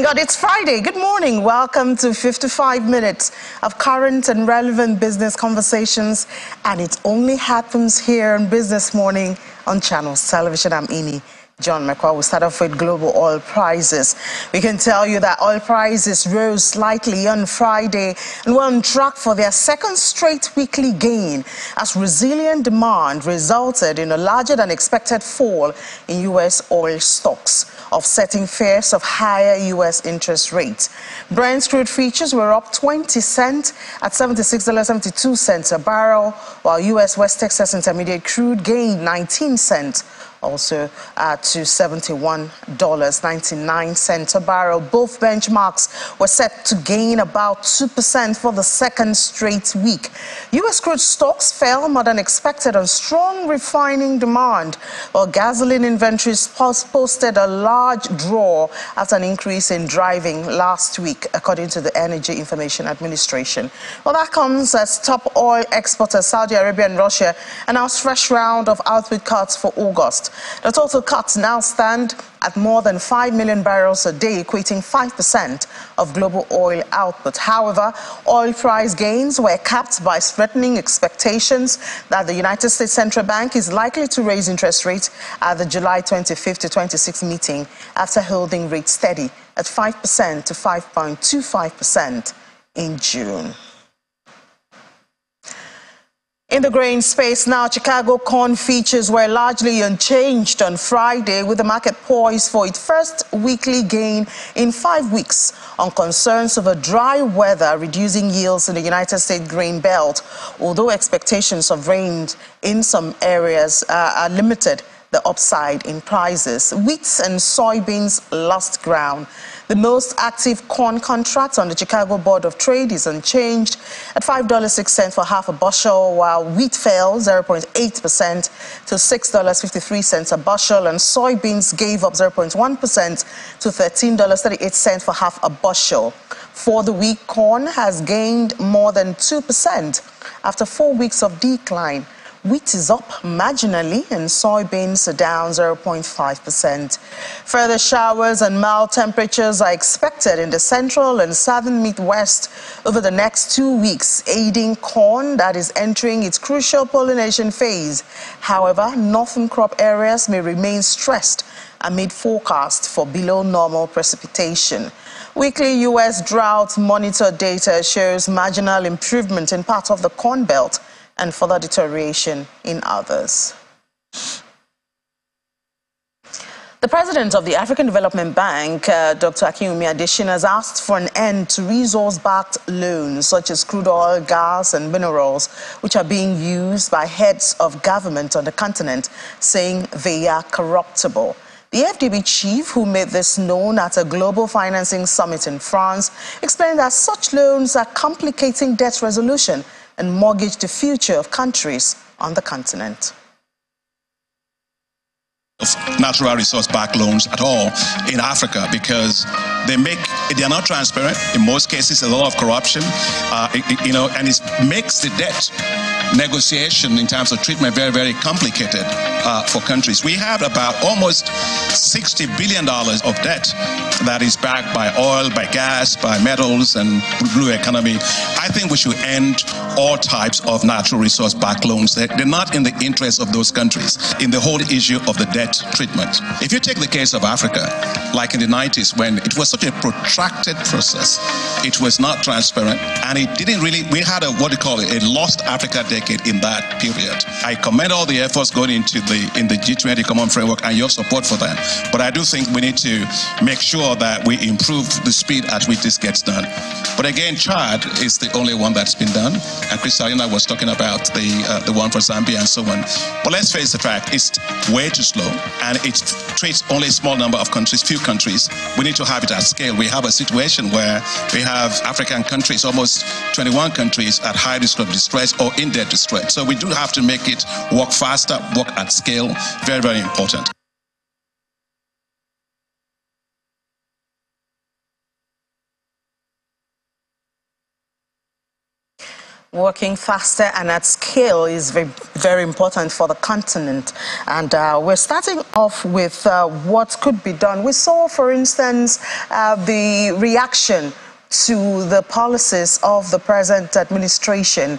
God, it's Friday. Good morning. Welcome to 55 minutes of current and relevant business conversations. And it only happens here on Business Morning on Channels Television. I'm Ini John McCall. We'll start off with global oil prices. We can tell you that oil prices rose slightly on Friday and were on track for their second straight weekly gain as resilient demand resulted in a larger than expected fall in U.S. oil stocks, offsetting fears of higher U.S. interest rates. Brent crude futures were up 20 cents at $76.72 a barrel, while U.S. West Texas Intermediate crude gained 19 cents. Also to $71.99 a barrel. Both benchmarks were set to gain about 2% for the second straight week. U.S. crude stocks fell more than expected on strong refining demand, while gasoline inventories posted a large draw after an increase in driving last week, according to the Energy Information Administration. Well, that comes as top oil exporters Saudi Arabia and Russia announced fresh round of output cuts for August. The total cuts now stand at more than 5 million barrels a day, equating 5% of global oil output. However, oil price gains were capped by threatening expectations that the United States Central Bank is likely to raise interest rates at the July 25th to 26th meeting after holding rates steady at 5% to 5.25% in June. In the grain space now, Chicago corn futures were largely unchanged on Friday, with the market poised for its first weekly gain in 5 weeks on concerns over dry weather reducing yields in the United States grain belt, although expectations of rain in some areas are limited the upside in prices. Wheat and soybeans lost ground. The most active corn contract on the Chicago Board of Trade is unchanged at $5.06 for half a bushel, while wheat fell 0.8% to $6.53 a bushel, and soybeans gave up 0.1% to $13.38 for half a bushel. For the week, corn has gained more than 2% after 4 weeks of decline. Wheat is up marginally and soybeans are down 0.5%. Further showers and mild temperatures are expected in the central and southern Midwest over the next 2 weeks, aiding corn that is entering its crucial pollination phase. However, northern crop areas may remain stressed amid forecasts for below normal precipitation. Weekly U.S. drought monitor data shows marginal improvement in parts of the Corn Belt and further deterioration in others. The president of the African Development Bank, Dr. Akinwumi Adesina, has asked for an end to resource-backed loans such as crude oil, gas and minerals, which are being used by heads of government on the continent, saying they are corruptible. The FDB chief, who made this known at a global financing summit in France, explained that such loans are complicating debt resolution and mortgage the future of countries on the continent. Natural resource-backed loans at all in Africa, because they are not transparent. In most cases, a lot of corruption, and it makes the debt negotiation in terms of treatment very, very complicated for countries. We have about almost $60 billion of debt that is backed by oil, by gas, by metals and blue economy. I think we should end all types of natural resource-backed loans. They're not in the interest of those countries in the whole issue of the debt treatment. If you take the case of Africa, like in the 90s, when it was such a protracted process, it was not transparent, and it didn't really, we had a lost Africa decade in that period. I commend all the efforts going into in the G20 Common Framework and your support for that. But I do think we need to make sure that we improve the speed at which this gets done. But again, Chad is the only one that's been done, and Kristalina was talking about the one for Zambia and so on. But let's face the fact, it's way too slow, and it treats only a small number of countries, few countries. We need to have it at scale. We have a situation where we have African countries, almost 21 countries at high risk of distress or in debt distress. So we do have to make it work faster, work at scale. Very, very important. Working faster and at scale is very, very important for the continent. And we're starting off with what could be done. We saw, for instance, the reaction to the policies of the present administration.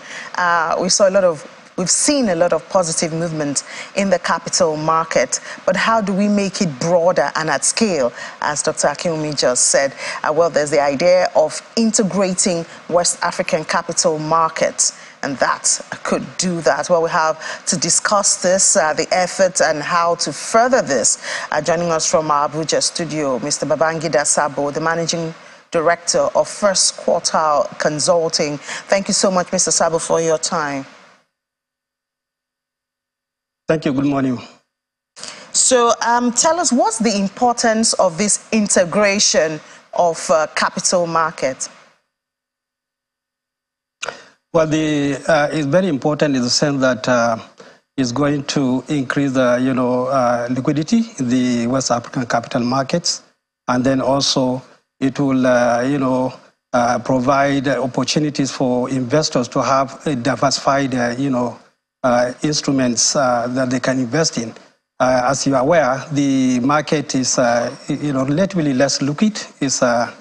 We've seen a lot of positive movement in the capital market, but how do we make it broader and at scale? As Dr. Akinwumi just said, well, there's the idea of integrating West African capital markets, and that could do that. Well, we have to discuss this, the effort and how to further this. Joining us from our Abuja studio, Mr. Babangida Sabo, the Managing Director of First Quartile Consulting. Thank you so much, Mr. Sabo, for your time. Thank you. Good morning. So tell us, what's the importance of this integration of capital market? Well, it's very important in the sense that it's going to increase the liquidity in the West African capital markets, and then also it will provide opportunities for investors to have a diversified instruments that they can invest in. As you are aware, the market is relatively less liquid. So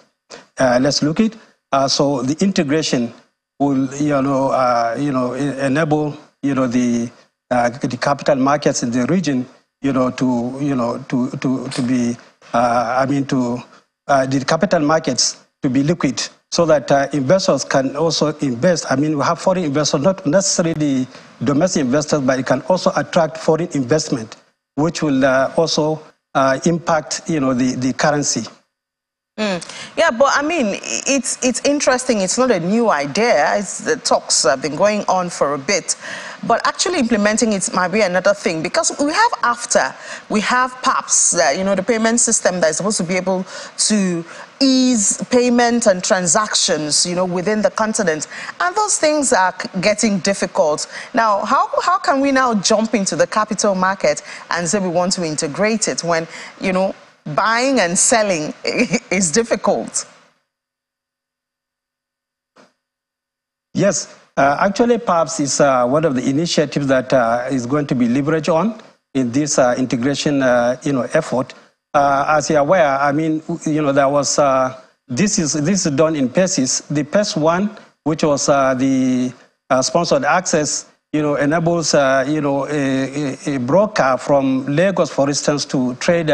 the integration will enable the capital markets in the region the capital markets to be liquid, so that investors can also invest. I mean, we have foreign investors, not necessarily domestic investors, but it can also attract foreign investment, which will also impact, the currency. Yeah, but I mean, it's interesting. It's not a new idea. The talks have been going on for a bit. But actually implementing it might be another thing, because we have PAPS, the payment system that is supposed to be able to ease payment and transactions, within the continent. And those things are getting difficult. Now, how can we now jump into the capital market and say we want to integrate it when, buying and selling is difficult? Yes. Actually, PAPS is one of the initiatives that is going to be leveraged on in this integration, effort. As you're aware, I mean, there was this is done in phases. The phase one, which was the sponsored access, enables a broker from Lagos, for instance, to trade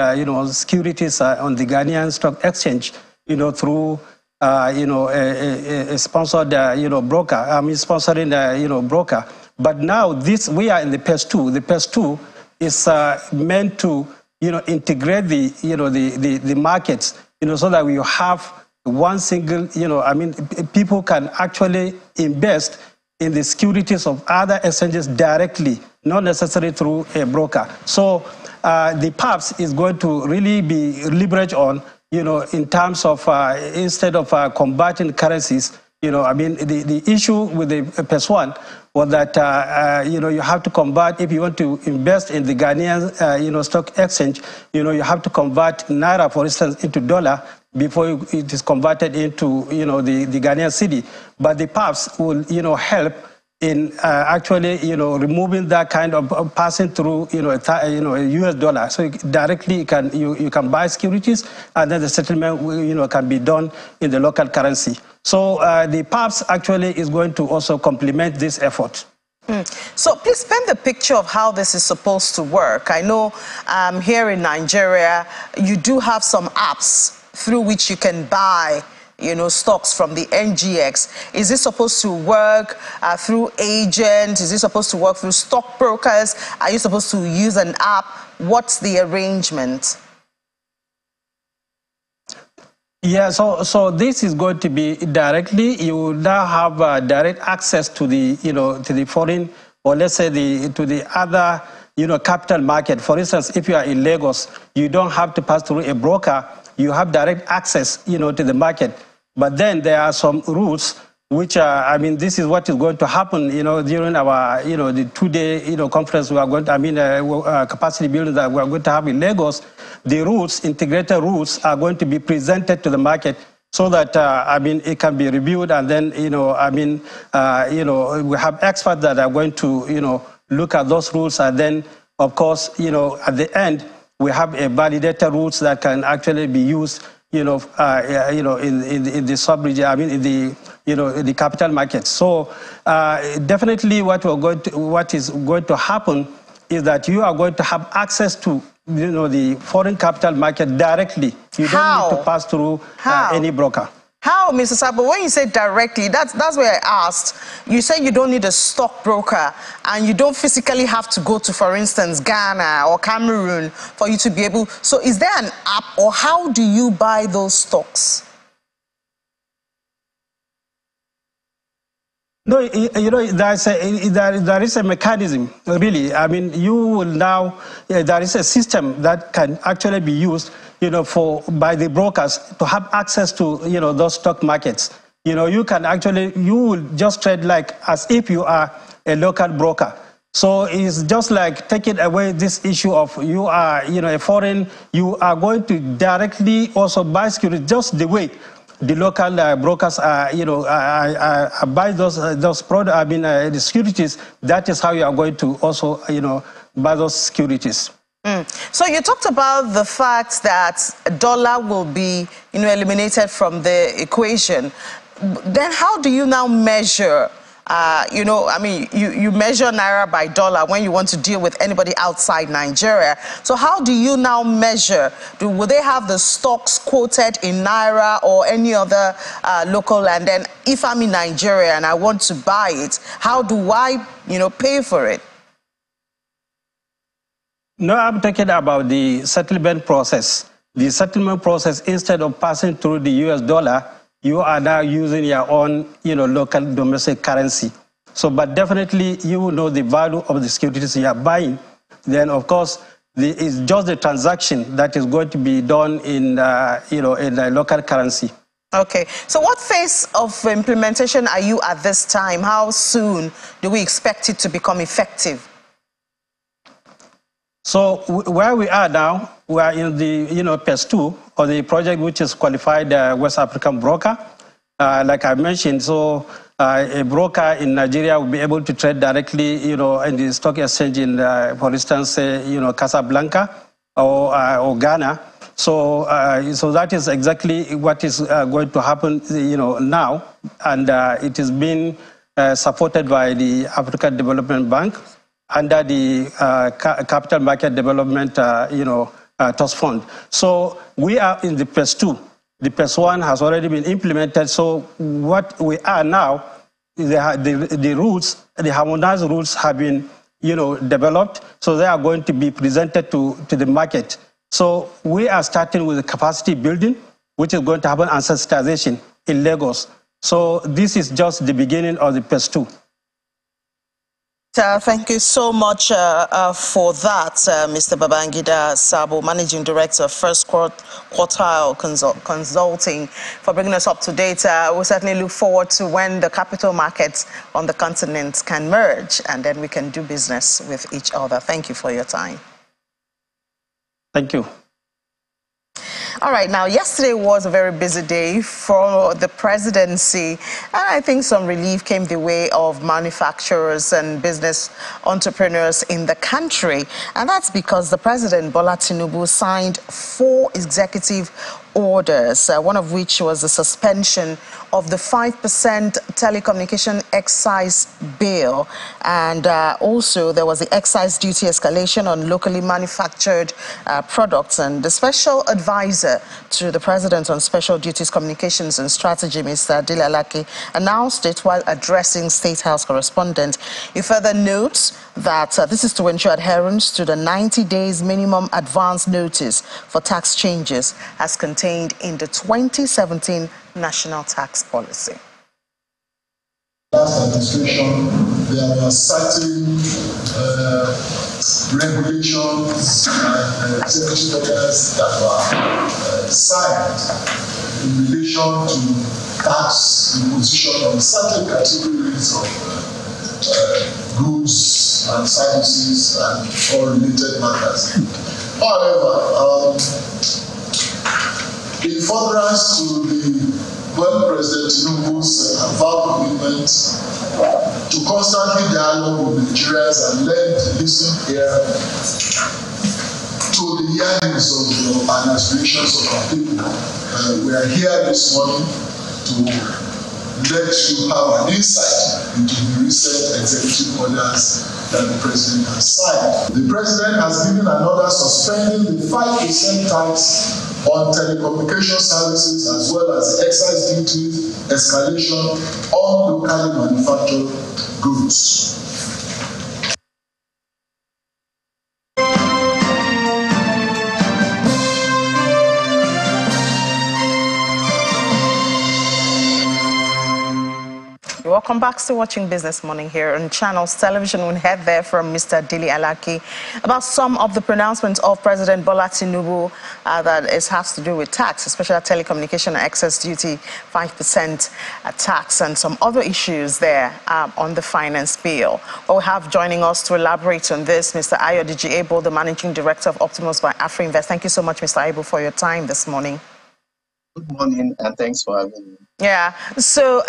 securities on the Ghanaian Stock Exchange, through a sponsored, broker. I mean, sponsoring, broker. But now we are in the phase two. The phase two is meant to, integrate the markets, so that we have one single, people can actually invest in the securities of other exchanges directly, not necessarily through a broker. So the PAPS is going to really be leveraged on, in terms of instead of combating currencies, the issue with the phase one was that, you have to convert, if you want to invest in the Ghanaian, stock exchange, you have to convert Naira, for instance, into dollar before it is converted into, the Ghanaian cedi. But the PAPS will, help in actually, removing that kind of passing through, a US dollar. So directly you can buy securities, and then the settlement, can be done in the local currency. So the PAPS actually is going to also complement this effort. So please paint the picture of how this is supposed to work. I know here in Nigeria, you do have some apps through which you can buy stocks from the NGX. Is this supposed to work through agents? Is it supposed to work through stockbrokers? Are you supposed to use an app? What's the arrangement? Yeah, so this is going to be directly. You will now have direct access to the, to the foreign, or let's say to the other, capital market. For instance, if you are in Lagos, you don't have to pass through a broker. You have direct access, to the market. But then there are some rules which are, this is what is going to happen, during our, the two-day, conference we are going to, capacity building that we are going to have in Lagos. The rules, integrated rules, are going to be presented to the market, so that, I mean, it can be reviewed, and then, we have experts that are going to, look at those rules, and then, of course, at the end, we have a validated rules that can actually be used, in the sub-region, I mean, in the capital markets. So definitely what is going to happen is that you are going to have access to, the foreign capital market directly. You don't need to pass through any broker. How, Mr. Sabo? When you say directly, that's where I asked. You say you don't need a stockbroker, and you don't physically have to go to, for instance, Ghana or Cameroon for you to be able. So is there an app, or how do you buy those stocks? No, there is a mechanism, really. I mean, you will now, there is a system that can actually be used, by the brokers to have access to, those stock markets. You can actually, you will just trade like as if you are a local broker. So it's just like taking away this issue of you are, a foreign, you are going to directly also buy securities just the way the local brokers are, buy those products, I mean, the securities. That is how you are going to also, buy those securities. So you talked about the fact that dollar will be, eliminated from the equation. Then how do you now measure? You measure naira by dollar when you want to deal with anybody outside Nigeria. So how do you now measure? Will they have the stocks quoted in naira or any other local? And then if I'm in Nigeria and I want to buy it, how do I, pay for it? No, I'm talking about the settlement process. The settlement process, instead of passing through the US dollar, you are now using your own, local domestic currency. So, but definitely you will know the value of the securities you are buying. Then, of course, it's just the transaction that is going to be done in, in the local currency. Okay. So what phase of implementation are you at this time? How soon do we expect it to become effective? So where we are now, we are in the phase 2 of the project, which is qualified West African broker. Like I mentioned, so a broker in Nigeria will be able to trade directly, in the stock exchange in, for instance, Casablanca or Ghana. So so that is exactly what is going to happen, now, and it is being supported by the African Development Bank under the Capital Market Development, Trust Fund. So we are in the phase 2. The phase 1 has already been implemented. So what we are now, the rules, the harmonized rules have been, developed. So they are going to be presented to the market. So we are starting with the capacity building, which is going to happen on sensitization in Lagos. So this is just the beginning of the phase 2. Thank you so much for that, Mr. Babangida Sabo, Managing Director of First Quartile Consulting, for bringing us up to date. We'll certainly look forward to when the capital markets on the continent can merge, and then we can do business with each other. Thank you for your time. Thank you. All right, now yesterday was a very busy day for the presidency, and I think some relief came the way of manufacturers and business entrepreneurs in the country, and that's because the President Bola Tinubu signed 4 executive orders, one of which was the suspension of the 5% telecommunication excise bill, and also there was the excise duty escalation on locally manufactured products. And the special advisor to the President on Special Duties, Communications and Strategy, Mr. Dilalaki, announced it while addressing State House correspondent. He further notes that this is to ensure adherence to the 90 days minimum advance notice for tax changes as contained in the 2017 National Tax Policy. Last administration, there are certain regulations and executive orders that were signed in relation to tax imposition on certain categories of goods and services and all related matters. However, in furtherance to the when President Tinubu's avowed commitment to constantly dialogue with Nigerians and listen here to the yearnings and aspirations of our people. We are here this morning to let you have an insight into the recent executive orders that the President has signed. The President has given an order suspending the 5% tax on telecommunication services as well as the excise duty escalation on locally manufactured goods. Welcome back to Watching Business Morning here on Channels Television. We heard there from Mr. Dili Alaki about some of the pronouncements of President Bola Tinubu that has to do with tax, especially telecommunication and excess duty, 5% tax, and some other issues there on the finance bill. But we have joining us to elaborate on this, Mr. Ayodiji Ebo, the Managing Director of Optimus by AfriInvest. Thank you so much, Mr. Ebo, for your time this morning. Good morning, and thanks for having me. Yeah, so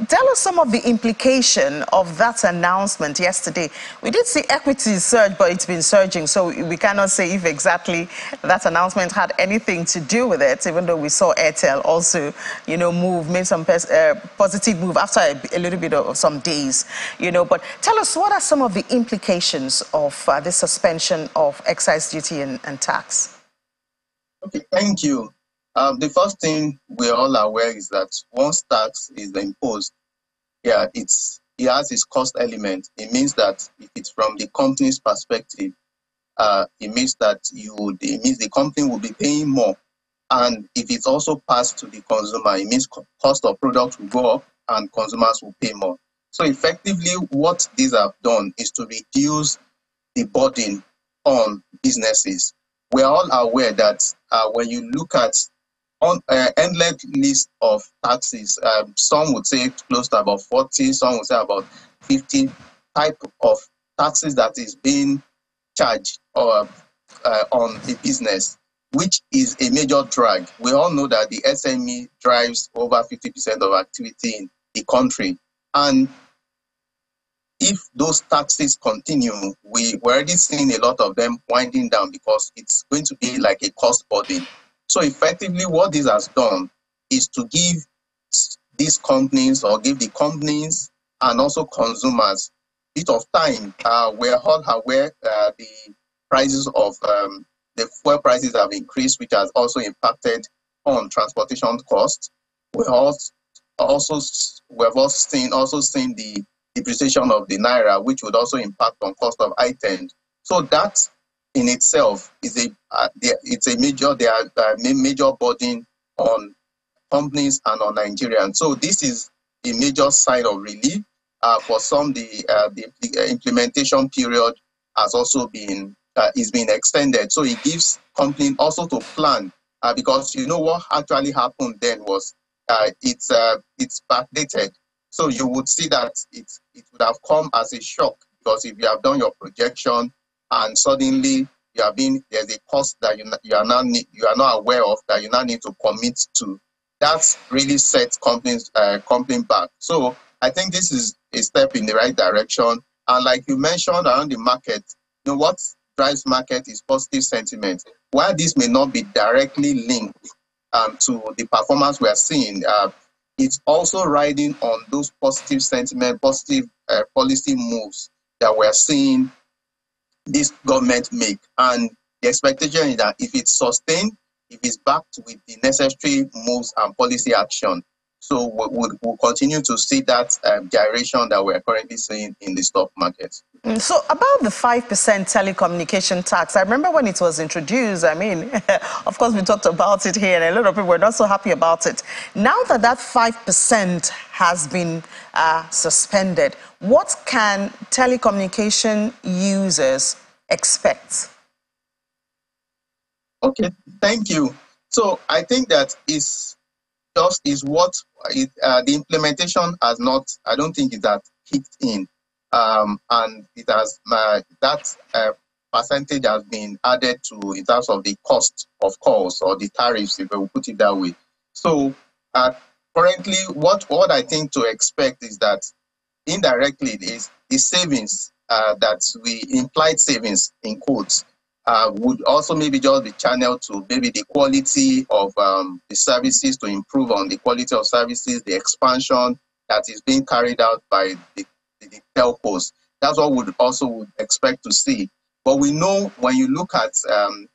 tell us some of the implication of that announcement yesterday. We did see equities surge, but it's been surging, so we cannot say if exactly that announcement had anything to do with it, even though we saw Airtel also, made some positive move after a little bit of some days, But tell us, what are some of the implications of the suspension of excise duty and tax? Okay, thank you. The first thing we're all aware is that once tax is imposed, it has its cost element. It means that if it's from the company's perspective, it means that the company will be paying more. And if it's also passed to the consumer, it means cost of products will go up and consumers will pay more. So effectively, what these have done is to reduce the burden on businesses. We're all aware that when you look at endless list of taxes, some would say close to about 40, some would say about 50 type of taxes that is being charged on the business, which is a major drag. We all know that the SME drives over 50% of activity in the country. And if those taxes continue, we're already seeing a lot of them winding down because it's going to be like a cost burden. So effectively, what this has done is to give these companies, or give the companies and also consumers a bit of time. We're all aware the prices of the fuel prices have increased, which has also impacted on transportation costs. We've also seen the depreciation of the naira, which would also impact on cost of items. So that in itself is a major burden on companies and on Nigerians. So this is a major sign of relief. For some, the implementation period has also been extended. So it gives companies also to plan, because what actually happened then was it's backdated. So you would see that it would have come as a shock, because if you have done your projection and suddenly there's a cost that you are not aware of, that you now need to commit to, that's really set company back. So I think this is a step in the right direction. And like you mentioned around the market, what drives market is positive sentiment. While this may not be directly linked to the performance we are seeing, it's also riding on those positive sentiment, positive policy moves that we're seeing this government make. And the expectation is that if it's sustained, if it's backed with the necessary moves and policy action, so we'll continue to see that gyration that we're currently seeing in the stock market. So about the 5% telecommunication tax, I remember when it was introduced, of course we talked about it here and a lot of people were not so happy about it. Now that 5% has been suspended, what can telecommunication users expect? Okay, thank you. So I think that the implementation has not, I don't think it has kicked in. And it has that percentage has been added to in terms of the cost of calls, or the tariffs, if we put it that way. So Currently, what I think to expect is that indirectly is the savings that we implied savings in quotes would also maybe just be channeled to maybe the quality of the services, to improve on the quality of services, the expansion that is being carried out by the telcos. That's what we would expect to see. But we know when you look at the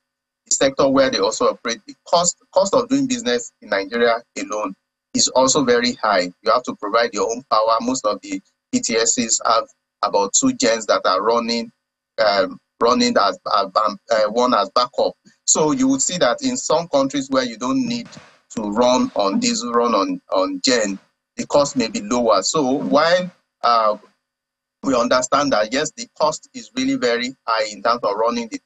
sector where they also operate, the cost of doing business in Nigeria alone is also very high. You have to provide your own power. Most of the PTSs have about 2 gens that are running as one as backup. So you would see that in some countries where you don't need to run on diesel, run on gen, the cost may be lower. So while we understand that yes, the cost is really very high in terms of running the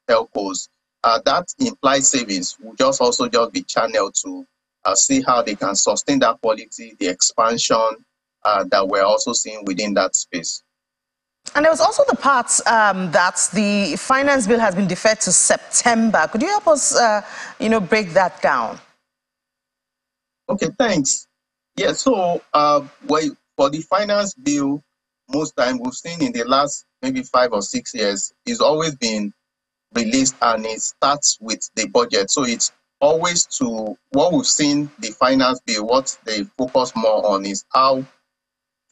telcos, that implies savings will also be channeled to see how they can sustain that quality, the expansion that we're also seeing within that space. And there was also the part that the finance bill has been deferred to September. Could you help us, break that down? Okay, thanks. Yeah, so for the finance bill, most time we've seen in the last maybe 5 or 6 years, it's always been released and it starts with the budget. So it's always to what we've seen the finance bill, what they focus more on is how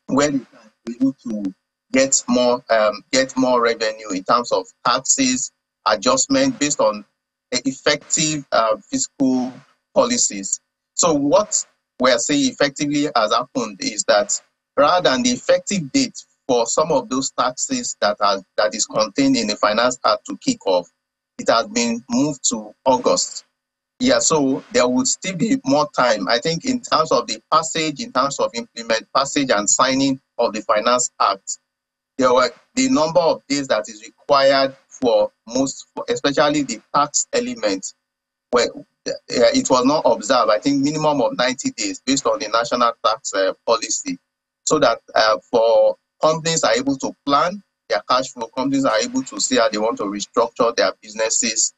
where they can be able to get more revenue in terms of taxes, adjustment based on effective fiscal policies. So what we're saying effectively has happened is that rather than the effective date for some of those taxes that is contained in the Finance Act to kick off, it has been moved to August. Yeah, so there would still be more time. I think in terms of the passage, in terms of passage and signing of the Finance Act, there were the number of days that is required for especially the tax element, where it was not observed. I think minimum of 90 days based on the national tax policy, so that for companies are able to plan their cash flow, companies are able to see how they want to restructure their businesses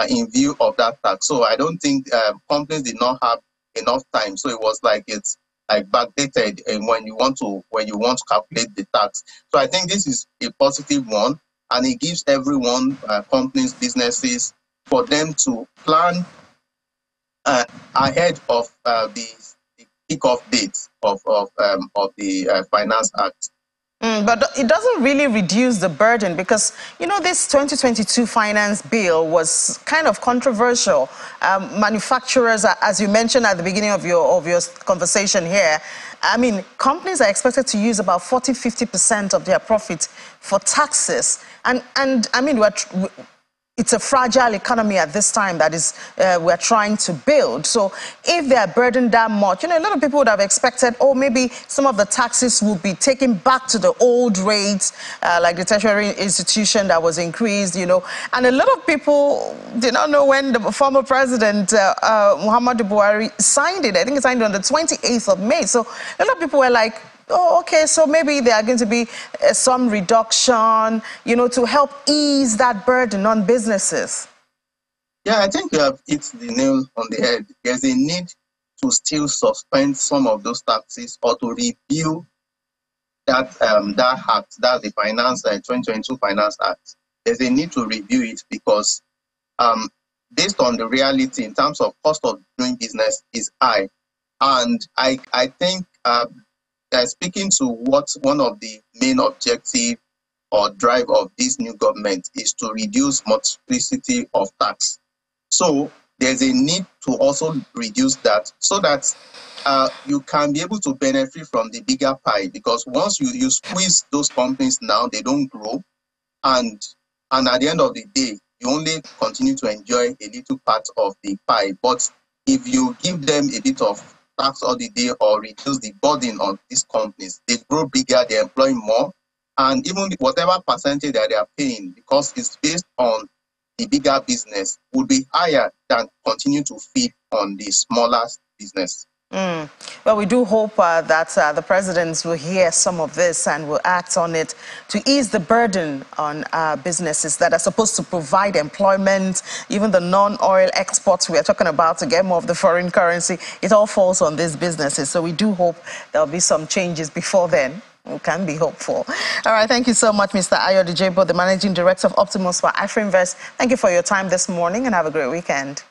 in view of that tax. So I don't think companies did not have enough time. So it was like it's like backdated when you want to calculate the tax. So I think this is a positive one, and it gives everyone, companies, businesses, for them to plan ahead of the kickoff date of the Finance Act. But it doesn't really reduce the burden because, this 2022 finance bill was kind of controversial. Manufacturers, as you mentioned at the beginning of your conversation here, companies are expected to use about 40–50% of their profit for taxes. And it's a fragile economy at this time that is we're trying to build. So if they're burdened that much, a lot of people would have expected, maybe some of the taxes will be taken back to the old rates, like the tertiary institution that was increased, And a lot of people did not know when the former president, Muhammadu Buhari, signed it. I think he signed it on the 28th of May. So a lot of people were like, okay, so maybe there are going to be some reduction, to help ease that burden on businesses. Yeah, I think you have hit the nail on the head. There's a need to still suspend some of those taxes or to review that act, that's the 2022 Finance Act. There's a need to review it because based on the reality in terms of cost of doing business is high. And I think speaking to what one of the main objective or drive of this new government is to reduce multiplicity of tax. So there's a need to also reduce that so that you can be able to benefit from the bigger pie, because once you squeeze those companies now, they don't grow. And at the end of the day, you only continue to enjoy a little part of the pie. But if you give them a bit of tax holiday or reduce the burden on these companies, they grow bigger, they employ more, and even whatever percentage that they are paying, because it's based on the bigger business, would be higher than continue to feed on the smaller business. Well, we do hope that the presidents will hear some of this and will act on it to ease the burden on businesses that are supposed to provide employment, even the non-oil exports we are talking about to get more of the foreign currency. It all falls on these businesses. So we do hope there'll be some changes before then. We can be hopeful. All right, thank you so much, Mr. Ayode Jebo, the Managing Director of Optimus for AfriInvest. Thank you for your time this morning and have a great weekend.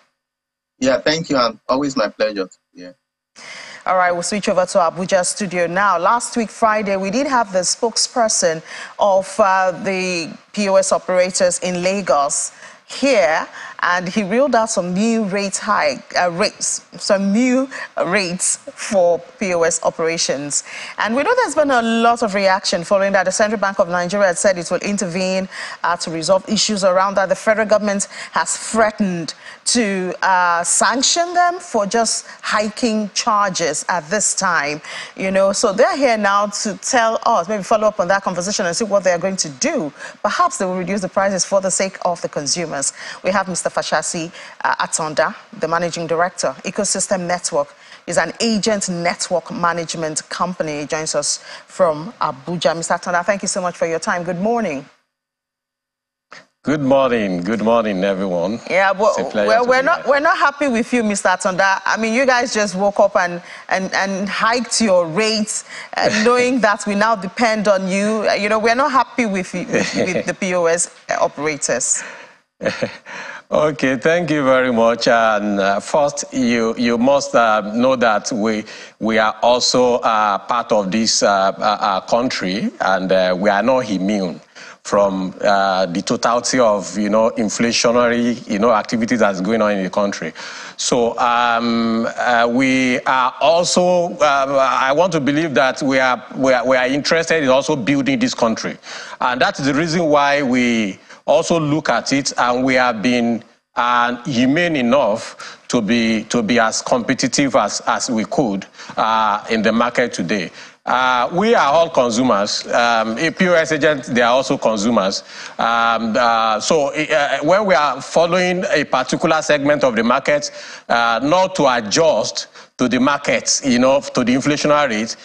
Yeah, thank you, and always my pleasure. Yeah. All right, we'll switch over to Abuja studio now. Last week, Friday, we did have the spokesperson of the POS operators in Lagos here, and he reeled out some new rates for POS operations. And we know there's been a lot of reaction following that. The Central Bank of Nigeria had said it will intervene to resolve issues around that. The federal government has threatened to sanction them for just hiking charges at this time, you know. So they're here now to tell us, maybe follow up on that conversation and see what they're going to do. Perhaps they will reduce the prices for the sake of the consumers. We have Mr. Fashasi Atonda, the Managing Director, Ecosystem Network is an agent network management company. He joins us from Abuja. Mr. Atonda, thank you so much for your time. Good morning. Good morning, everyone. Yeah, but we're not happy with you, Mr. Atonda. I mean, you guys just woke up and hiked your rates, knowing that we now depend on you. You know, we're not happy with the POS operators. Okay, thank you very much. And first, you must know that we are also part of this country, and we are not immune from the totality of, inflationary, activities that's going on in the country. So we are also, I want to believe that we are interested in also building this country. And that's the reason why we also look at it, and we have been humane enough to be as competitive as we could in the market today. We are all consumers. POS agents, they are also consumers. So when we are following a particular segment of the market, not to adjust to the market, to the inflationary rate,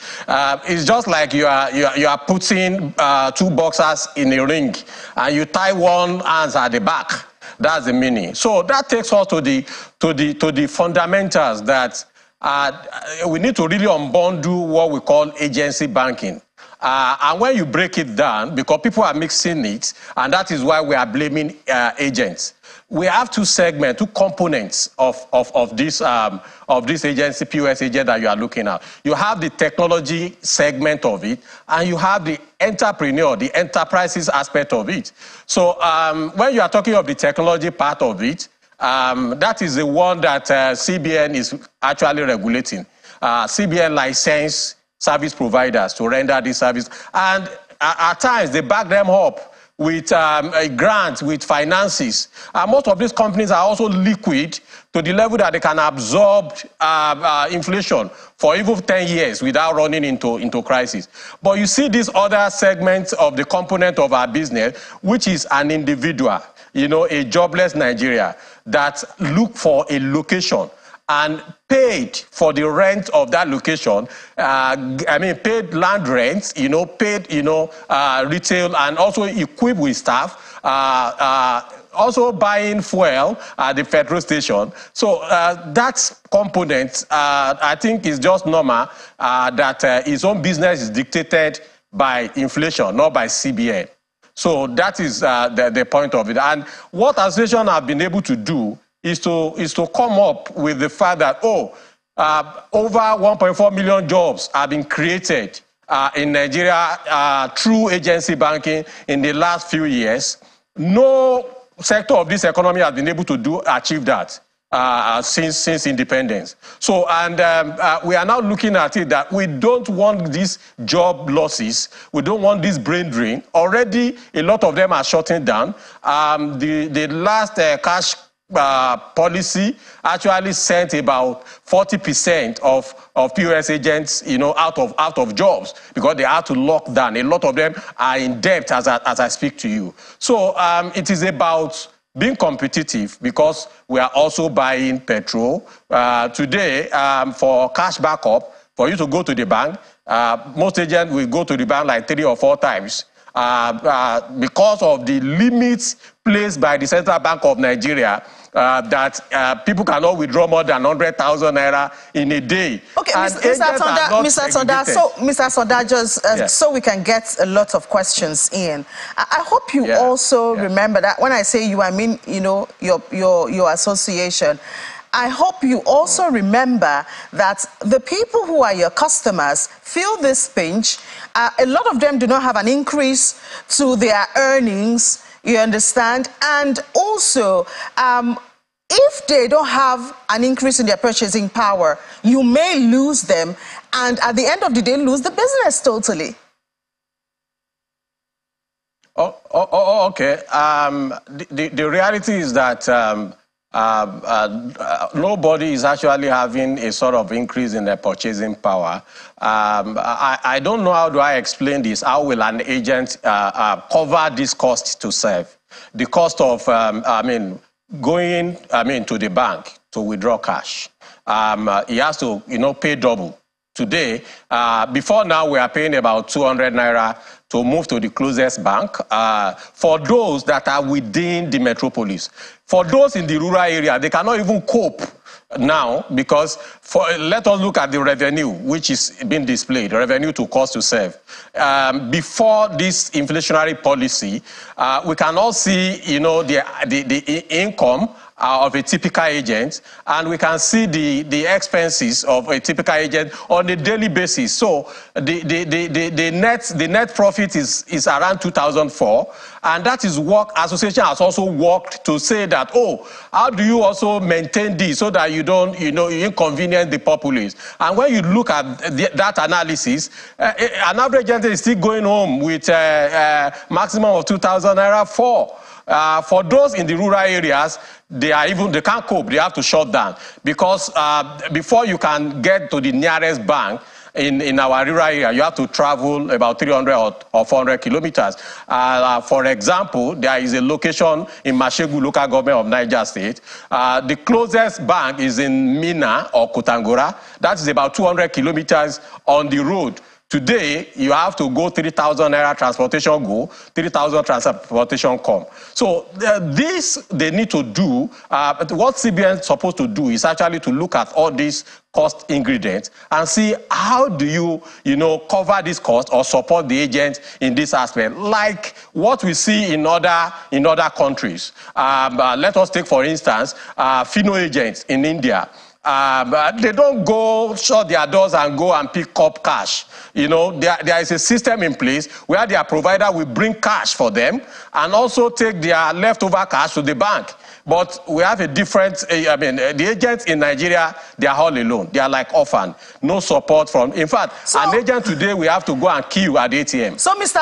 it's just like you are putting two boxers in a ring, and you tie one hand at the back. That's the meaning. So that takes us to the fundamentals that we need to really unbundle what we call agency banking. And when you break it down, because people are mixing it, and that is why we are blaming agents. We have two components of this agency, POS agent that you are looking at. You have the technology segment of it, and you have the entrepreneur, the enterprises aspect of it. So when you are talking of the technology part of it, that is the one that CBN is actually regulating. CBN license service providers to render this service. And at times, they back them up with a grant, with finances. Most of these companies are also liquid to the level that they can absorb inflation for even 10 years without running into crisis. But you see this other segment of the component of our business, which is an individual, a jobless Nigeria that look for a location and paid for the rent of that location, paid land rent, paid, retail, and also equipped with staff, also buying fuel at the petrol station. So that component, I think, is just normal, that his own business is dictated by inflation, not by CBN. So that is the point of it. And what associations have been able to do is to come up with the fact that, over 1.4 million jobs have been created in Nigeria through agency banking in the last few years. No sector of this economy has been able to achieve that since independence. So, and we are now looking at it that we don't want these job losses. We don't want this brain drain. Already, a lot of them are shutting down. The last cash policy actually sent about 40% of POS agents, out of jobs because they had to lock down. A lot of them are in debt as I speak to you. So it is about being competitive because we are also buying petrol. Today, for cash backup, for you to go to the bank, most agents will go to the bank like 3 or 4 times. Because of the limits placed by the Central Bank of Nigeria, that people cannot withdraw more than 100,000 naira in a day. Okay, Mr. Sonda, just so we can get a lot of questions in. I hope you also remember that when I say you, I mean, you know, your association. I hope you also remember that the people who are your customers feel this pinch. A lot of them do not have an increase to their earnings, you understand? And also, if they don't have an increase in their purchasing power, you may lose them, and at the end of the day, lose the business totally. Okay. The reality is that nobody is actually having a sort of increase in their purchasing power. I don't know how do I explain this. How will an agent cover this cost to serve? The cost of, going, to the bank to withdraw cash. He has to, pay double. Today, before now, we are paying about 200 naira to move to the closest bank for those that are within the metropolis. For those in the rural area, they cannot even cope now because let us look at the revenue which is being displayed, revenue to cost to serve. Before this inflationary policy, we can all see, the income of a typical agent, and we can see the expenses of a typical agent on a daily basis. So the net profit is around 2004, and that is what association has also worked to say that, how do you also maintain this so that you don't, you inconvenience the populace? And when you look at that analysis, an average agent is still going home with a maximum of 2,000 naira for those in the rural areas. They can't cope. They have to shut down because before you can get to the nearest bank in our rural area, you have to travel about 300 or 400 kilometers. For example, there is a location in Mashegu local government of Niger State. The closest bank is in Mina or Kotangora. That is about 200 kilometers on the road. Today, you have to go 3,000 naira transportation go, 3,000 transportation come. So this they need to do. What CBN is supposed to do is actually to look at all these cost ingredients and see how do you, cover this cost or support the agent in this aspect, like what we see in other countries. Let us take, for instance, Fino agents in India. They don't go shut their doors and go and pick up cash. There is a system in place where their provider will bring cash for them and also take their leftover cash to the bank. But we have a different, the agents in Nigeria, they are all alone. They are like orphan. No support from, in fact, an agent today, we have to go and queue at the ATM. So, Mr.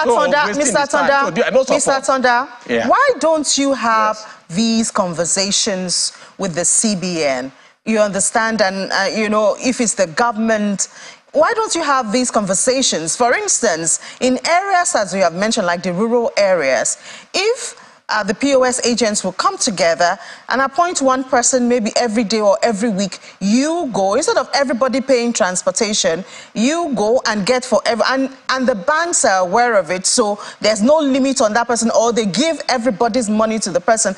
Sonda, why don't you have these conversations with the CBN? You understand, and if it's the government, why don't you have these conversations? For instance, in areas as you have mentioned, like the rural areas, if the POS agents will come together and appoint one person maybe every day or every week, you go, instead of everybody paying transportation, you go and get for and the banks are aware of it, so there's no limit on that person, or they give everybody's money to the person.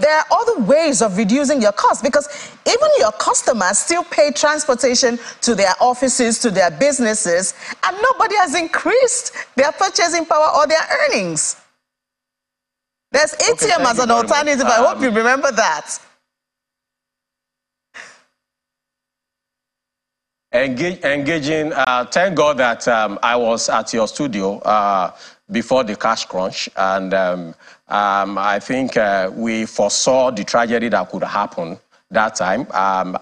There are other ways of reducing your costs, because even your customers still pay transportation to their offices, to their businesses, and nobody has increased their purchasing power or their earnings. There's ATM as an alternative. I hope you remember that. Engaging, thank God that I was at your studio before the cash crunch, and I think we foresaw the tragedy that could happen that time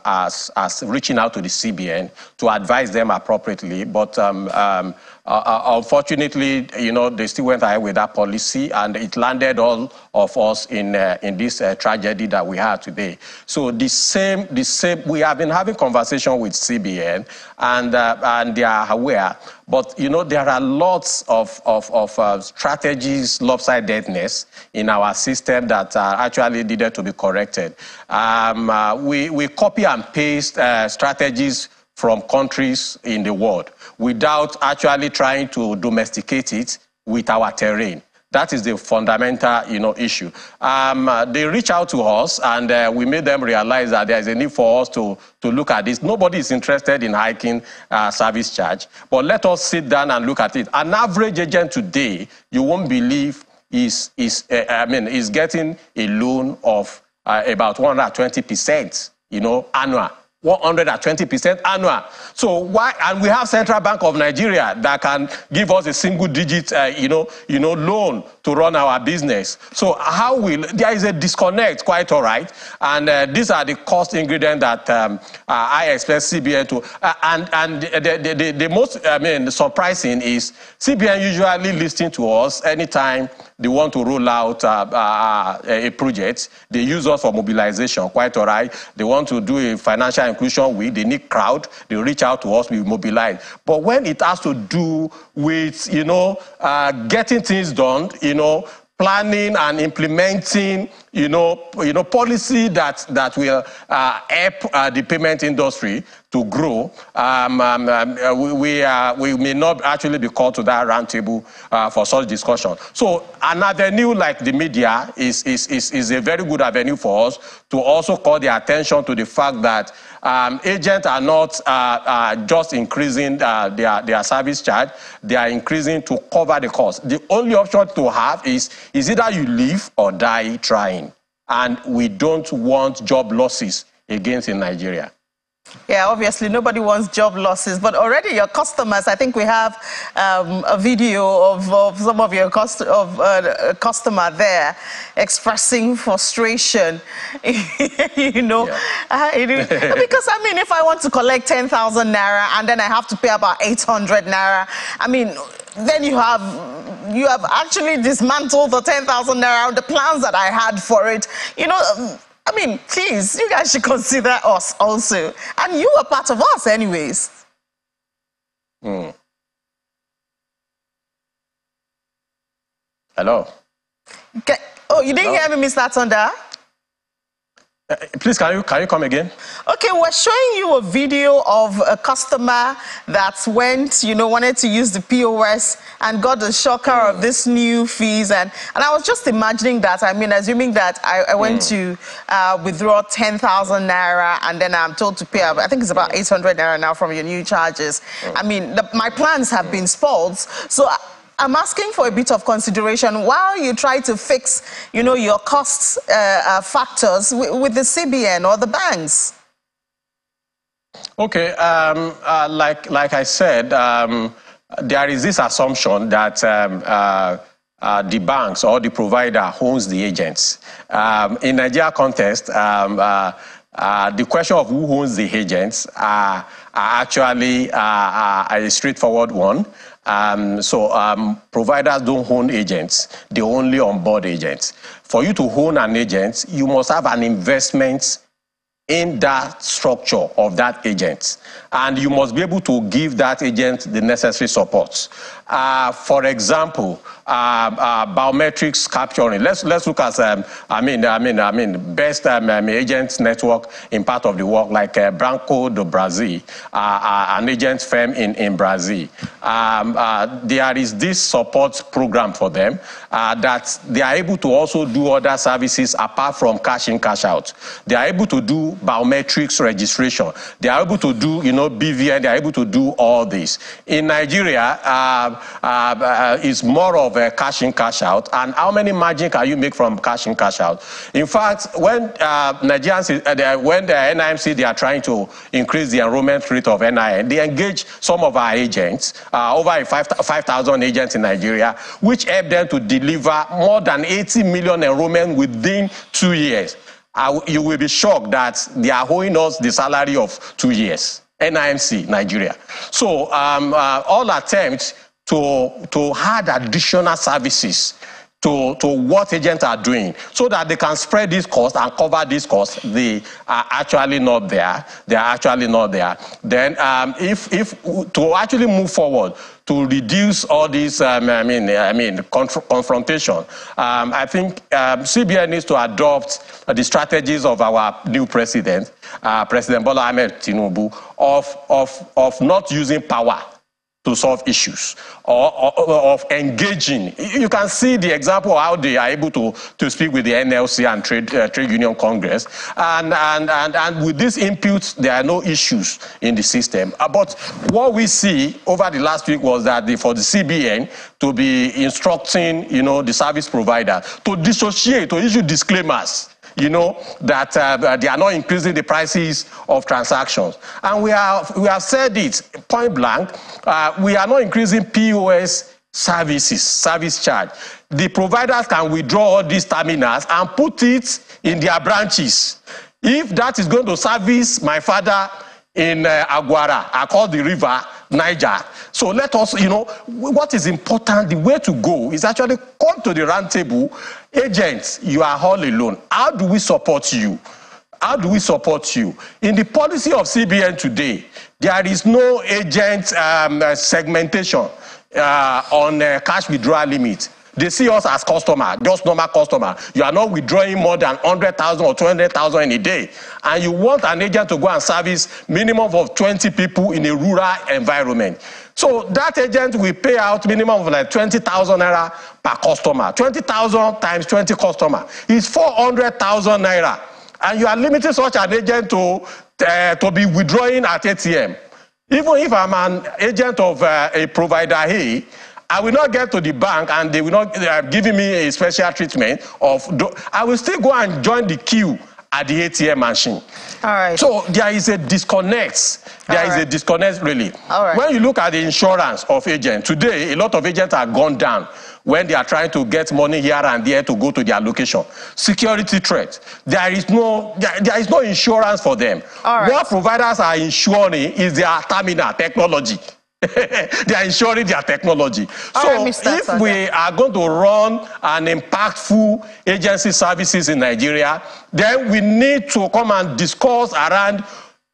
as reaching out to the CBN to advise them appropriately. But Unfortunately, they still went ahead with that policy, and it landed all of us in this tragedy that we have today. So the same. We have been having conversation with CBN, and they are aware. But there are lots of strategies, lopsidedness in our system that are actually needed to be corrected. We copy and paste strategies from countries in the world without actually trying to domesticate it with our terrain. That is the fundamental, issue. They reach out to us, and we made them realize that there is a need for us to look at this. Nobody is interested in hiking service charge, but let us sit down and look at it. An average agent today, you won't believe, is getting a loan of about 120%, annual. 120% annual. So why? And we have Central Bank of Nigeria that can give us a single-digit, loan to run our business. So there is a disconnect, quite all right. And these are the cost ingredients that I expect CBN to. And the most, surprising is CBN usually listens to us anytime they want to roll out a project. They use us for mobilization, quite all right. They want to do a financial inclusion week, they need crowd, they reach out to us, we mobilize. But when it has to do with, getting things done, planning and implementing, policy that will help the payment industry to grow, we may not actually be called to that roundtable for such discussion. So an avenue like the media is a very good avenue for us to also call the attention to the fact that agents are not just increasing their service charge, they are increasing to cover the cost. The only option to have is either you live or die trying. And we don't want job losses against in Nigeria. Yeah, obviously nobody wants job losses, but already your customers, I think we have a video of some of your customer there expressing frustration, Yeah. Because if I want to collect 10,000 naira and then I have to pay about 800 naira, then you have actually dismantled the 10,000 naira, the plans that I had for it. Please, you guys should consider us also. And you are part of us anyways. Hello? Okay. Oh, you didn't hear me, Mr. Tonda? Please, can you come again? Okay, we're showing you a video of a customer that wanted to use the POS and got the shocker of this new fees. And I was just imagining that, assuming that I went to withdraw 10,000 naira and then I'm told to pay, I think it's about 800 naira now from your new charges. My plans have been spoiled. So I'm asking for a bit of consideration while you try to fix, your costs factors with the CBN or the banks. Okay, like I said, there is this assumption that the banks or the provider owns the agents. In Nigeria context, the question of who owns the agents are actually a straightforward one. Providers don't own agents, they only onboard agents. For you to own an agent, you must have an investment in that structure of that agent, and you must be able to give that agent the necessary support. For example, biometrics capturing. Let's look at best agent network in part of the world, like Branco do Brasil, an agent firm in Brazil. There is this support program for them that they are able to also do other services apart from cash in, cash out. They are able to do biometrics registration. They are able to do BVN. They are able to do all this. In Nigeria, it's more of a cash in, cash out. And how many margin can you make from cash in, cash out? In fact, when Nigerians, when the NIMC, they are trying to increase the enrollment rate of NIN, they engage some of our agents, over 5,000 agents in Nigeria, which help them to deliver more than 80 million enrollment within 2 years. You will be shocked that they are owing us the salary of 2 years. NIMC, Nigeria. So all attempts to add additional services to what agents are doing so that they can spread these costs and cover these costs. They are actually not there. They are actually not there. Then if to actually move forward to reduce all these confrontation, I think CBN needs to adopt the strategies of our new president, President Bola Ahmed Tinubu, of not using power to solve issues, or of engaging. You can see the example of how they are able to speak with the NLC and Trade Union Congress, and with these inputs, there are no issues in the system. But what we see over the last week was that for the CBN to be instructing, the service provider to dissociate, to issue disclaimers, that they are not increasing the prices of transactions. And we have said it point blank, we are not increasing POS service charge. The providers can withdraw all these terminals and put it in their branches. If that is going to service my father in Aguara, across the river, Niger. So let us, what is important, the way to go is actually come to the round table. Agents, you are all alone. How do we support you? How do we support you? In the policy of CBN today, there is no agent segmentation on cash withdrawal limit. They see us as customer, just normal customer. You are not withdrawing more than 100,000 or 200,000 in a day. And you want an agent to go and service minimum of 20 people in a rural environment. So that agent will pay out minimum of like 20,000 naira per customer. 20,000 times 20 customer is 400,000 naira. And you are limiting such an agent to be withdrawing at ATM. Even if I'm an agent of a provider A, I will not get to the bank and they will not giving me a special treatment I will still go and join the queue at the ATM machine. All right. So there is a disconnect. There is a disconnect, really. All right. When you look at the insurance of agents, today a lot of agents are gone down when they are trying to get money here and there to go to their location. Security threat. There is no insurance for them. All right. What providers are insuring is their terminal technology. They are insuring their technology. If we are going to run an impactful agency services in Nigeria, then we need to come and discuss around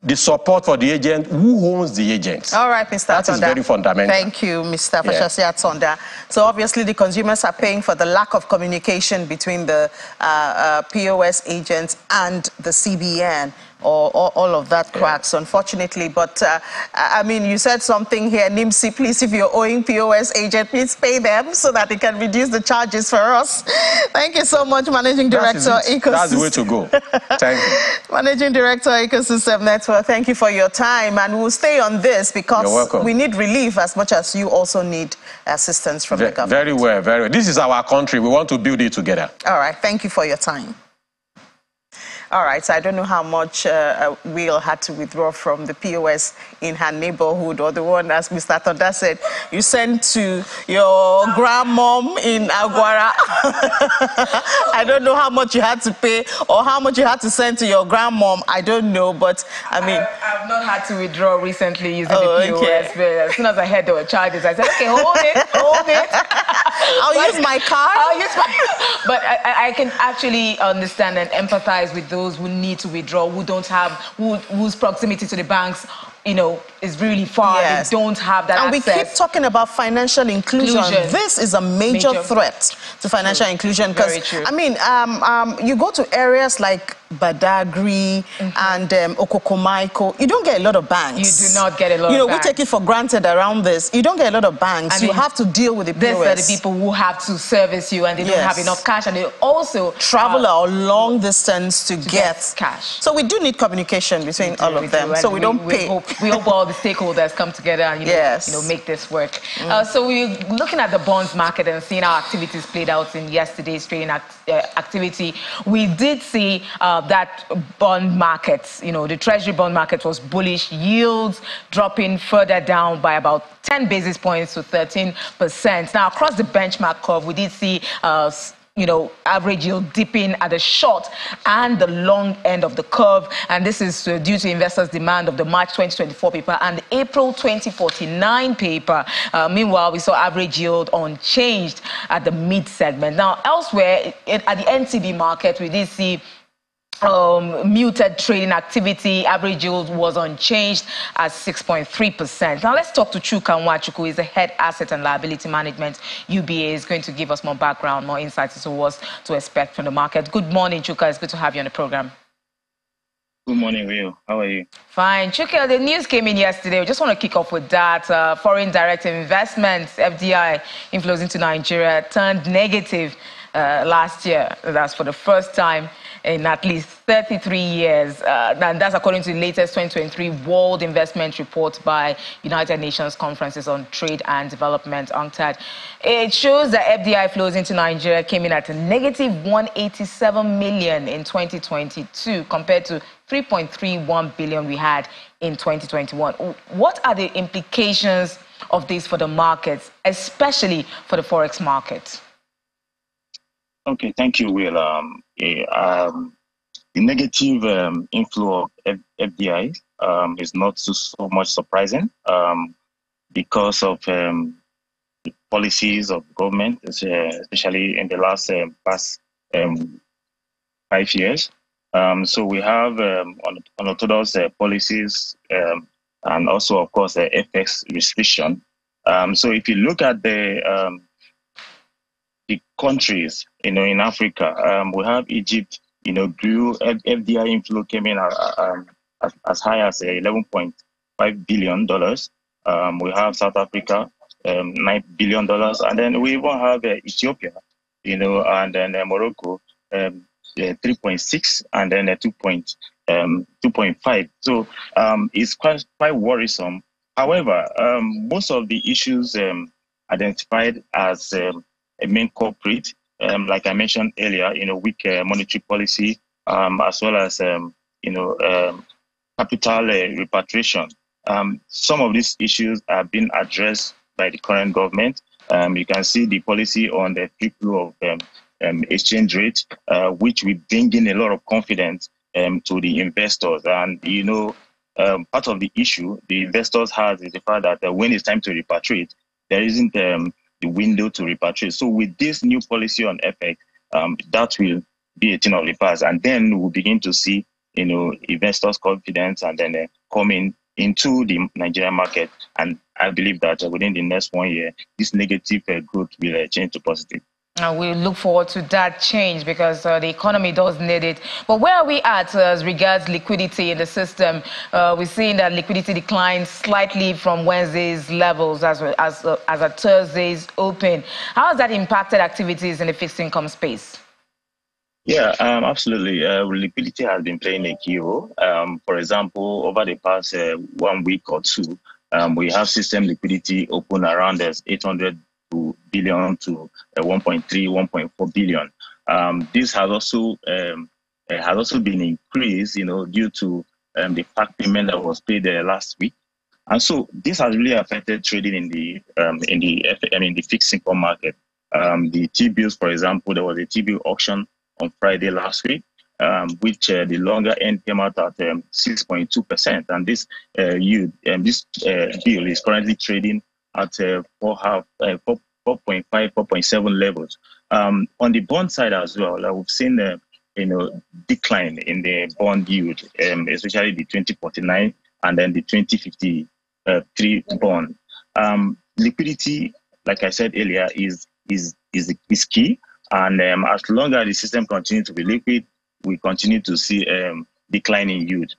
the support for the agent, who owns the agent. All right, Mr. That is very fundamental. Thank you, Mr. Fashasia Atonda. So obviously the consumers are paying for the lack of communication between the POS agents and the CBN. Or all of that cracks, unfortunately. But, I mean, you said something here, NIMSI, please, if you're owing POS agent, please pay them so that they can reduce the charges for us. Thank you so much, Managing Director, Ecosystem. That's the way to go. Thank you. Managing Director, Ecosystem Network, thank you for your time. And we'll stay on this because we need relief as much as you also need assistance from the government. Very well, very well. This is our country. We want to build it together. All right. Thank you for your time. All right, so I don't know how much Will had to withdraw from the POS in her neighborhood, or the one, as Mr. Atonda said, you sent to your grandmom in Aguara. I don't know how much you had to pay or how much you had to send to your grandmom. I don't know, but I mean... I've not had to withdraw recently using the POS. But as soon as I heard there were charges, I said, okay, hold it. I'll use my card. But I can actually understand and empathize with those who need to withdraw, who don't have, whose proximity to the banks, is really far. Yes. They don't have that access. And we keep talking about financial inclusion. This is a major threat to financial inclusion because, I mean, you go to areas like Badagry and Okokomaiko, you don't get a lot of banks. You do not get a lot of banks. We take it for granted around this. You don't get a lot of banks. I mean, you have to deal with the POS. These are the people who have to service you and they don't have enough cash, and they also travel a long distance to get cash. So we do need communication between all of them. So we don't pay. We hope all the stakeholders come together and make this work. So we're looking at the bonds market and seeing how activities played out in yesterday's trading activity. We did see that bond market, the treasury bond market was bullish, yields dropping further down by about 10 basis points to 13%. Now, across the benchmark curve, we did see average yield dipping at the short and the long end of the curve. And this is due to investors' demand of the March 2024 paper and the April 2049 paper. Meanwhile, we saw average yield unchanged at the mid segment. Now, elsewhere, at the NCB market, we did see muted trading activity. Average yield was unchanged at 6.3%. Now let's talk to Chuka Nwachukwu, who is the head asset and liability management. UBA is going to give us more background, more insights into what to expect from the market. Good morning, Chuka. It's good to have you on the program. Good morning, Will. How are you? Fine. Chuka, the news came in yesterday. We just want to kick off with that. Foreign direct investments, FDI, inflows into Nigeria turned negative last year. That's for the first time in at least 33 years. And that's according to the latest 2023 World Investment Report by United Nations Conferences on Trade and Development, UNCTAD. It shows that FDI flows into Nigeria came in at a negative 187 million in 2022 compared to 3.31 billion we had in 2021. What are the implications of this for the markets, especially for the Forex market? Okay, thank you, Will. The negative inflow of FDI is not so much surprising because of the policies of government, especially in the past 5 years. So we have unorthodox policies and also, of course, the FX restriction. So if you look at the countries, in Africa, we have Egypt, grew, FDI inflow came in as high as $11.5 billion. We have South Africa, $9 billion. And then we even have Ethiopia, and then Morocco, 3.6 and then 2.5. So it's quite worrisome. However, most of the issues identified as a main culprit, like I mentioned earlier, weak monetary policy, as well as capital repatriation. Some of these issues are being addressed by the current government. You can see the policy on the free flow of exchange rate, which will bring in a lot of confidence to the investors. And part of the issue the investors have is the fact that when it's time to repatriate, there isn't the window to repatriate. So with this new policy on FX, that will be a thing of the past, and then we'll begin to see investors' confidence and then coming into the Nigerian market. And I believe that within the next 1 year, this negative growth will change to positive. We look forward to that change because the economy does need it. But where are we at as regards liquidity in the system? We're seeing that liquidity declined slightly from Wednesday's levels as at Thursday's open. How has that impacted activities in the fixed income space? Yeah, absolutely. Liquidity has been playing a key role. For example, over the past 1 week or two, we have system liquidity open around 800 billion to 1.3, 1.4 billion. This has also been increased, due to the fact payment that was paid last week, and so this has really affected trading in the fixed income market. The T-bills, for example, there was a T-bill auction on Friday last week, which the longer end came out at 6.2%, and this yield, this bill is currently trading at 4.5, 4.5, 4.7 levels. On the bond side as well, we've seen decline in the bond yield, especially the 2049 and then the 2053 bond. Liquidity, like I said earlier, is key, and as long as the system continues to be liquid, we continue to see declining yield.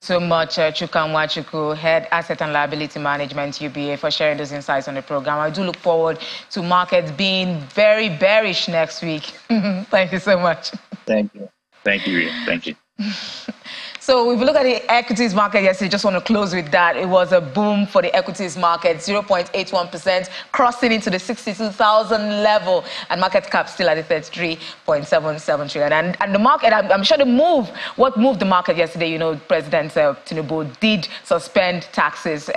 So much, Chuka Nwachukwu, Head Asset and Liability Management, UBA, for sharing those insights on the program. I do look forward to markets being very bearish next week. Thank you so much. Thank you. Thank you. Thank you. So if you look at the equities market yesterday, just want to close with that. It was a boom for the equities market, 0.81%, crossing into the 62,000 level, and market cap still at the 33.77 trillion. And the market, I'm sure what moved the market yesterday, you know, President Tinubu did suspend taxes,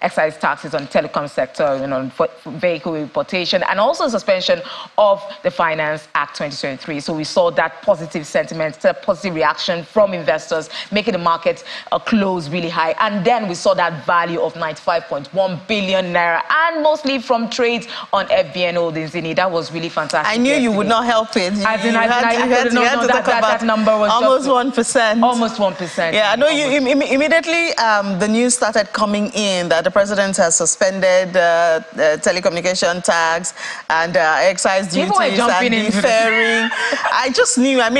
excise taxes on the telecom sector, you know, for vehicle importation, and also suspension of the Finance Act 2023. So we saw that positive sentiment, a positive reaction from investors, making the market close really high. And then we saw that value of 95.1 billion naira, and mostly from trades on FBN holdings in it. That was really fantastic. I knew you would not help it. That number was almost 1%. Almost 1%. Yeah, I know you immediately the news started coming in that the president has suspended telecommunication tax and excise duties and deferring. I just knew. I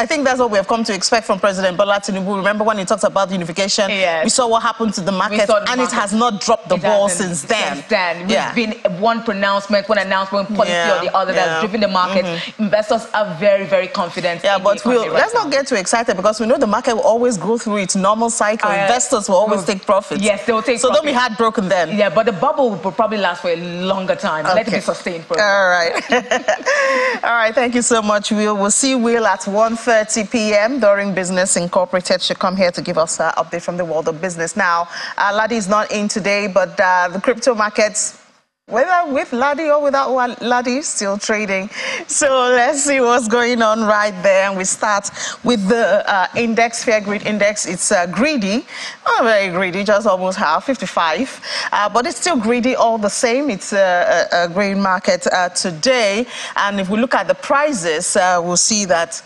think that's what we have come to expect from President Bola Tinubu. Remember when he talked about unification? Yes. We saw what happened to the market, and it has not dropped the ball since then. It's been one pronouncement, one announcement, policy or the other that's driven the market. Investors are very, very confident. Yeah, but let's not get too excited, because we know the market will always go through its normal cycle. Investors will always take profits. Yes, they will take so profit. Don't be heartbroken then. Yeah, but the bubble will probably last for a longer time. Let it be sustained for All right. All right, thank you so much, Will. We'll see Will at 1:30 p.m. during Business Incorporated. She'll come here to give us an update from the world of business. Now, Ladi is not in today, but the crypto markets, whether with Ladi or without Ladi, still trading. So let's see what's going on right there. And we start with the index, Fair Greed Index. It's greedy, not very greedy, just almost half, 55. But it's still greedy all the same. It's a green market today. And if we look at the prices, we'll see that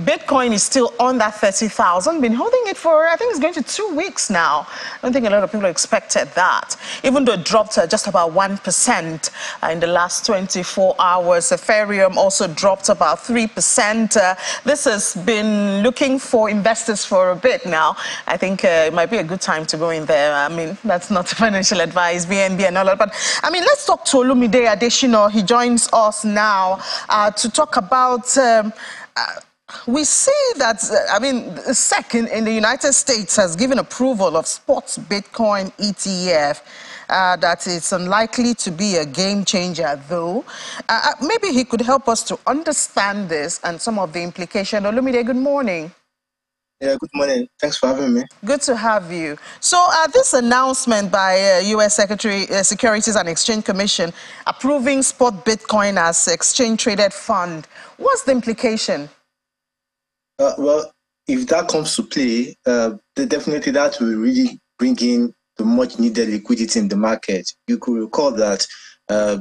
Bitcoin is still on that 30,000. Been holding it for, I think it's going to 2 weeks now. I don't think a lot of people expected that. Even though it dropped just about 1% in the last 24 hours. Ethereum also dropped about 3%. This has been looking for investors for a bit now. I think it might be a good time to go in there. I mean, that's not financial advice, BNB and all that. But, I mean, let's talk to Olumide Adesina. He joins us now to talk about... we see that, the SEC in the United States has given approval of sports Bitcoin ETF. That it's unlikely to be a game changer, though. Maybe he could help us to understand this and some of the implications. Olumide, good morning. Yeah, good morning. Thanks for having me. Good to have you. So this announcement by U.S. Securities and Exchange Commission approving spot Bitcoin as exchange-traded fund, what's the implication? Well, if that comes to play, definitely that will really bring in the much needed liquidity in the market. You could recall that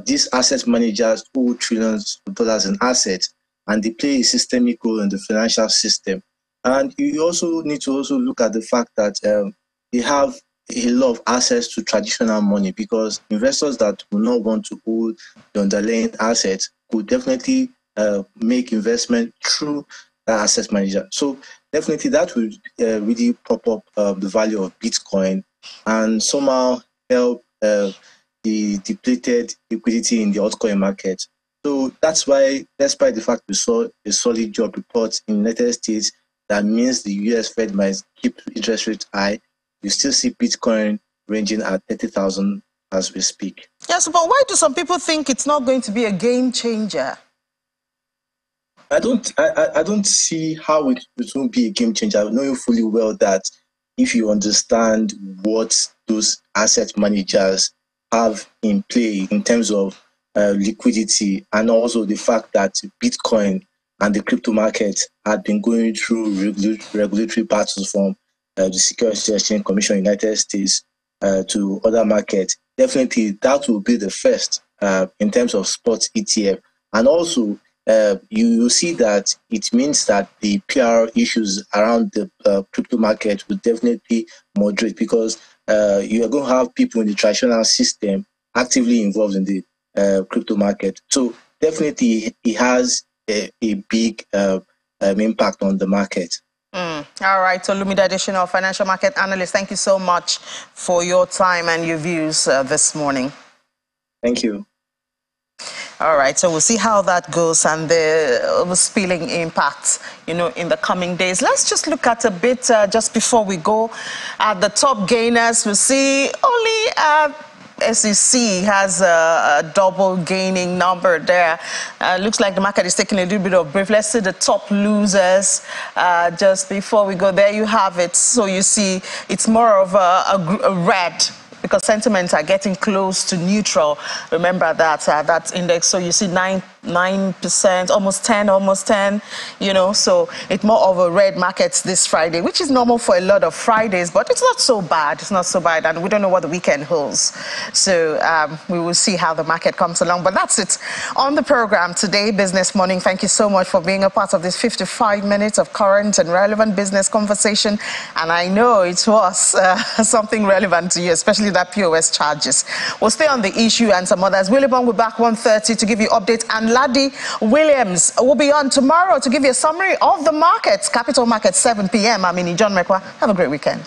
these asset managers hold trillions of dollars in assets, and they play a systemic role in the financial system. And you also need to look at the fact that they have a lot of access to traditional money, because investors that will not want to hold the underlying assets could definitely make investment through that asset manager. So definitely that will really prop up the value of Bitcoin and somehow help the depleted liquidity in the altcoin market. So that's why, despite the fact we saw a solid job report in the United States, that means the US Fed might keep interest rates high, you still see Bitcoin ranging at 30,000 as we speak. Yes, but why do some people think it's not going to be a game changer? I don't see how it won't be a game changer. I know you fully well that if you understand what those asset managers have in play in terms of liquidity, and also the fact that Bitcoin and the crypto market had been going through regulatory battles from the Securities and Exchange Commission in the United States to other markets, definitely that will be the first in terms of sports ETF. And also, you see that it means that the PR issues around the crypto market will definitely moderate, because you are going to have people in the traditional system actively involved in the crypto market. So definitely it has a big impact on the market. All right, so Olumide Adesina, financial market analyst, thank you so much for your time and your views this morning. Thank you. All right, so we'll see how that goes and the spilling impact, in the coming days. Let's just look at a bit just before we go at the top gainers. We'll see only SEC has a double gaining number there. Looks like the market is taking a little bit of breath. Let's see the top losers just before we go. There you have it. So you see it's more of a red, because sentiments are getting close to neutral. Remember that that index. So you see 9%, almost 10, so it's more of a red market this Friday, which is normal for a lot of Fridays, but it's not so bad. It's not so bad, and we don't know what the weekend holds. So we will see how the market comes along. But that's it on the program today, Business Morning. Thank you so much for being a part of this 55 minutes of current and relevant business conversation. And I know it was something relevant to you, especially that POS charges. We'll stay on the issue and some others. William will be back 1:30 to give you updates, and Ladi Williams will be on tomorrow to give you a summary of the markets. Capital Markets, 7 p.m. I'm John Mekwa. Have a great weekend.